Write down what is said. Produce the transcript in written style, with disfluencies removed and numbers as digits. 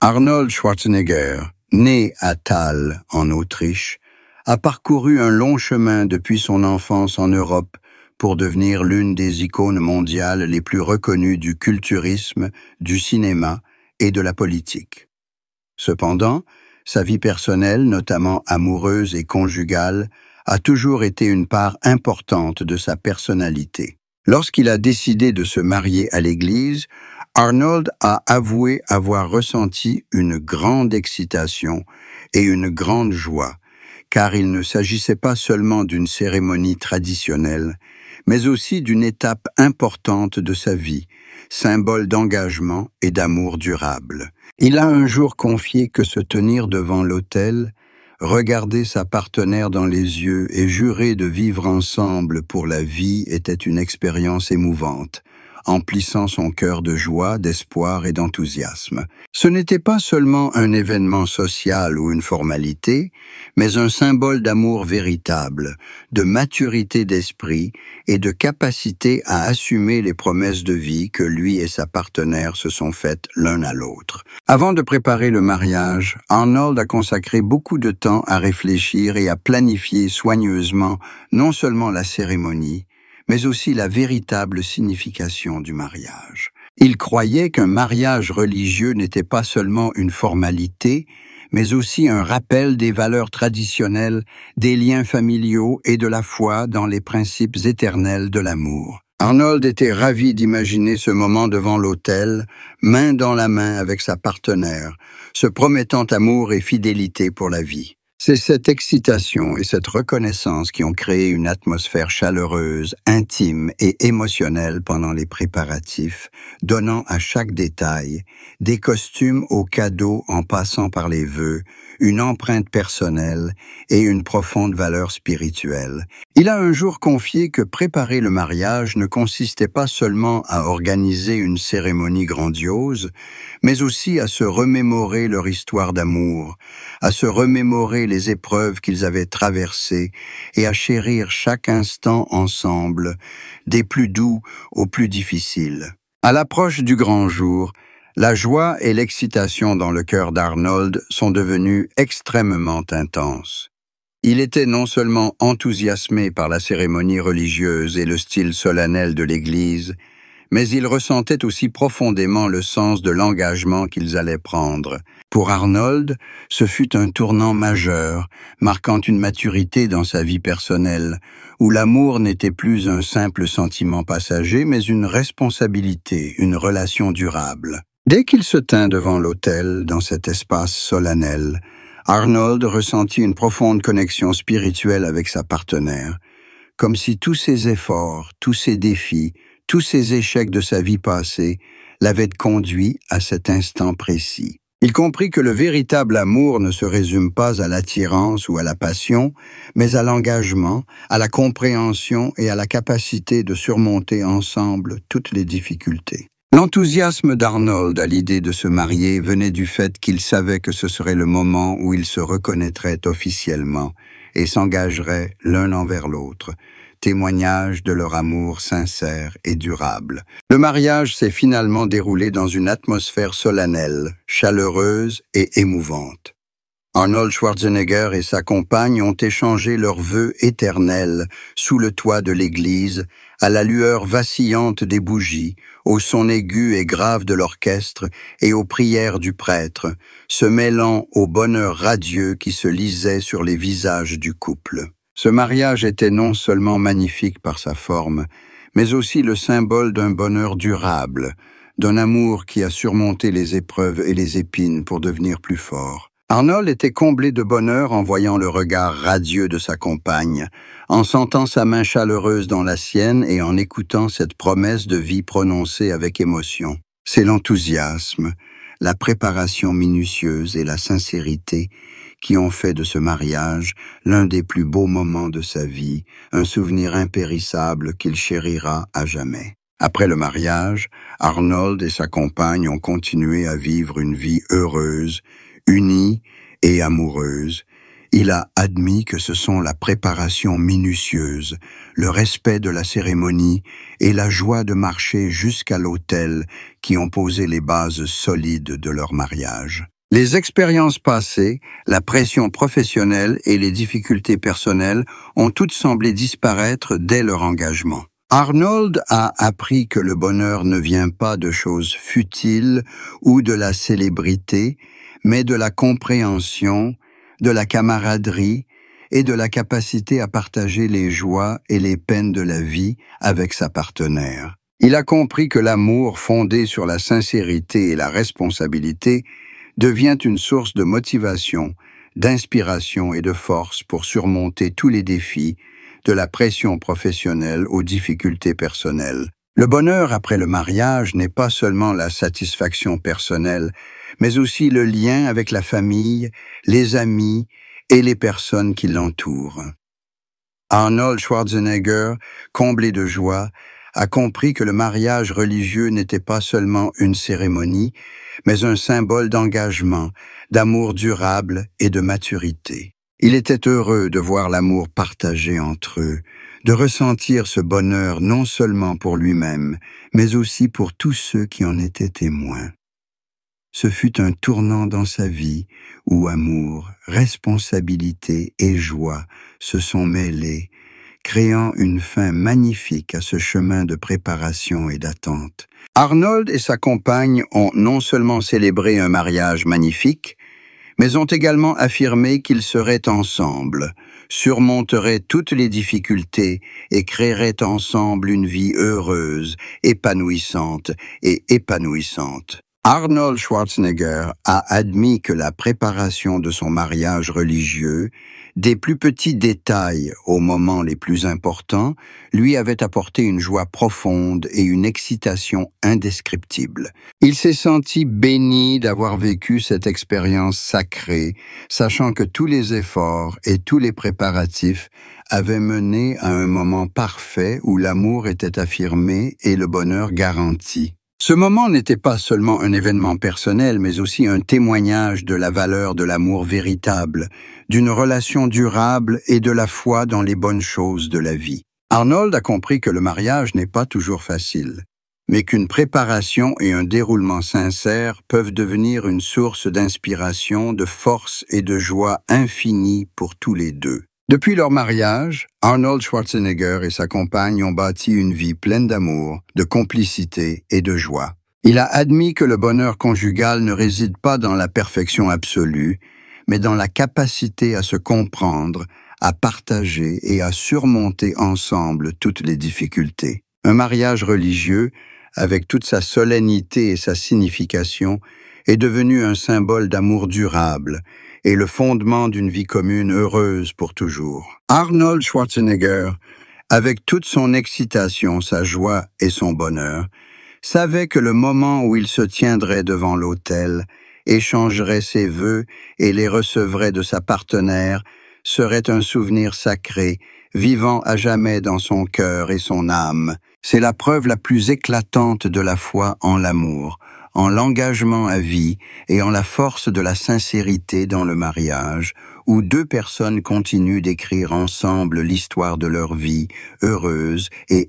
Arnold Schwarzenegger, né à Thal, en Autriche, a parcouru un long chemin depuis son enfance en Europe pour devenir l'une des icônes mondiales les plus reconnues du culturisme, du cinéma et de la politique. Cependant, sa vie personnelle, notamment amoureuse et conjugale, a toujours été une part importante de sa personnalité. Lorsqu'il a décidé de se marier à l'église, Arnold a avoué avoir ressenti une grande excitation et une grande joie, car il ne s'agissait pas seulement d'une cérémonie traditionnelle, mais aussi d'une étape importante de sa vie, symbole d'engagement et d'amour durable. Il a un jour confié que se tenir devant l'autel, regarder sa partenaire dans les yeux et jurer de vivre ensemble pour la vie était une expérience émouvante, emplissant son cœur de joie, d'espoir et d'enthousiasme. Ce n'était pas seulement un événement social ou une formalité, mais un symbole d'amour véritable, de maturité d'esprit et de capacité à assumer les promesses de vie que lui et sa partenaire se sont faites l'un à l'autre. Avant de préparer le mariage, Arnold a consacré beaucoup de temps à réfléchir et à planifier soigneusement non seulement la cérémonie, mais aussi la véritable signification du mariage. Il croyait qu'un mariage religieux n'était pas seulement une formalité, mais aussi un rappel des valeurs traditionnelles, des liens familiaux et de la foi dans les principes éternels de l'amour. Arnold était ravi d'imaginer ce moment devant l'autel, main dans la main avec sa partenaire, se promettant amour et fidélité pour la vie. C'est cette excitation et cette reconnaissance qui ont créé une atmosphère chaleureuse, intime et émotionnelle pendant les préparatifs, donnant à chaque détail, des costumes aux cadeaux en passant par les vœux, une empreinte personnelle et une profonde valeur spirituelle. Il a un jour confié que préparer le mariage ne consistait pas seulement à organiser une cérémonie grandiose, mais aussi à se remémorer leur histoire d'amour, à se remémorer les épreuves qu'ils avaient traversées et à chérir chaque instant ensemble, des plus doux aux plus difficiles. À l'approche du grand jour, la joie et l'excitation dans le cœur d'Arnold sont devenues extrêmement intenses. Il était non seulement enthousiasmé par la cérémonie religieuse et le style solennel de l'Église, mais il ressentait aussi profondément le sens de l'engagement qu'ils allaient prendre. Pour Arnold, ce fut un tournant majeur, marquant une maturité dans sa vie personnelle, où l'amour n'était plus un simple sentiment passager, mais une responsabilité, une relation durable. Dès qu'il se tint devant l'autel, dans cet espace solennel, Arnold ressentit une profonde connexion spirituelle avec sa partenaire, comme si tous ses efforts, tous ses défis, tous ces échecs de sa vie passée l'avaient conduit à cet instant précis. Il comprit que le véritable amour ne se résume pas à l'attirance ou à la passion, mais à l'engagement, à la compréhension et à la capacité de surmonter ensemble toutes les difficultés. L'enthousiasme d'Arnold à l'idée de se marier venait du fait qu'il savait que ce serait le moment où ils se reconnaîtraient officiellement et s'engageraient l'un envers l'autre, témoignage de leur amour sincère et durable. Le mariage s'est finalement déroulé dans une atmosphère solennelle, chaleureuse et émouvante. Arnold Schwarzenegger et sa compagne ont échangé leurs vœux éternels sous le toit de l'église, à la lueur vacillante des bougies, au son aigu et grave de l'orchestre et aux prières du prêtre, se mêlant au bonheur radieux qui se lisait sur les visages du couple. Ce mariage était non seulement magnifique par sa forme, mais aussi le symbole d'un bonheur durable, d'un amour qui a surmonté les épreuves et les épines pour devenir plus fort. Arnold était comblé de bonheur en voyant le regard radieux de sa compagne, en sentant sa main chaleureuse dans la sienne et en écoutant cette promesse de vie prononcée avec émotion. C'est l'enthousiasme, la préparation minutieuse et la sincérité qui ont fait de ce mariage l'un des plus beaux moments de sa vie, un souvenir impérissable qu'il chérira à jamais. Après le mariage, Arnold et sa compagne ont continué à vivre une vie heureuse, unie et amoureuse, Il a admis que ce sont la préparation minutieuse, le respect de la cérémonie et la joie de marcher jusqu'à l'autel qui ont posé les bases solides de leur mariage. Les expériences passées, la pression professionnelle et les difficultés personnelles ont toutes semblé disparaître dès leur engagement. Arnold a appris que le bonheur ne vient pas de choses futiles ou de la célébrité, mais de la compréhension, de la camaraderie et de la capacité à partager les joies et les peines de la vie avec sa partenaire. Il a compris que l'amour fondé sur la sincérité et la responsabilité devient une source de motivation, d'inspiration et de force pour surmonter tous les défis, de la pression professionnelle aux difficultés personnelles. Le bonheur après le mariage n'est pas seulement la satisfaction personnelle, mais aussi le lien avec la famille, les amis et les personnes qui l'entourent. Arnold Schwarzenegger, comblé de joie, a compris que le mariage religieux n'était pas seulement une cérémonie, mais un symbole d'engagement, d'amour durable et de maturité. Il était heureux de voir l'amour partagé entre eux, de ressentir ce bonheur non seulement pour lui-même, mais aussi pour tous ceux qui en étaient témoins. Ce fut un tournant dans sa vie où amour, responsabilité et joie se sont mêlés, créant une fin magnifique à ce chemin de préparation et d'attente. Arnold et sa compagne ont non seulement célébré un mariage magnifique, mais ont également affirmé qu'ils seraient ensemble, surmonteraient toutes les difficultés et créeraient ensemble une vie heureuse, épanouissante et épanouissante. Arnold Schwarzenegger a admis que la préparation de son mariage religieux, des plus petits détails aux moments les plus importants, lui avait apporté une joie profonde et une excitation indescriptible. Il s'est senti béni d'avoir vécu cette expérience sacrée, sachant que tous les efforts et tous les préparatifs avaient mené à un moment parfait où l'amour était affirmé et le bonheur garanti. Ce moment n'était pas seulement un événement personnel, mais aussi un témoignage de la valeur de l'amour véritable, d'une relation durable et de la foi dans les bonnes choses de la vie. Arnold a compris que le mariage n'est pas toujours facile, mais qu'une préparation et un déroulement sincère peuvent devenir une source d'inspiration, de force et de joie infinie pour tous les deux. Depuis leur mariage, Arnold Schwarzenegger et sa compagne ont bâti une vie pleine d'amour, de complicité et de joie. Il a admis que le bonheur conjugal ne réside pas dans la perfection absolue, mais dans la capacité à se comprendre, à partager et à surmonter ensemble toutes les difficultés. Un mariage religieux, avec toute sa solennité et sa signification, est devenu un symbole d'amour durable et le fondement d'une vie commune heureuse pour toujours. Arnold Schwarzenegger, avec toute son excitation, sa joie et son bonheur, savait que le moment où il se tiendrait devant l'autel, échangerait ses vœux et les recevrait de sa partenaire serait un souvenir sacré, vivant à jamais dans son cœur et son âme. C'est la preuve la plus éclatante de la foi en l'amour, en l'engagement à vie et en la force de la sincérité dans le mariage, où deux personnes continuent d'écrire ensemble l'histoire de leur vie, heureuse et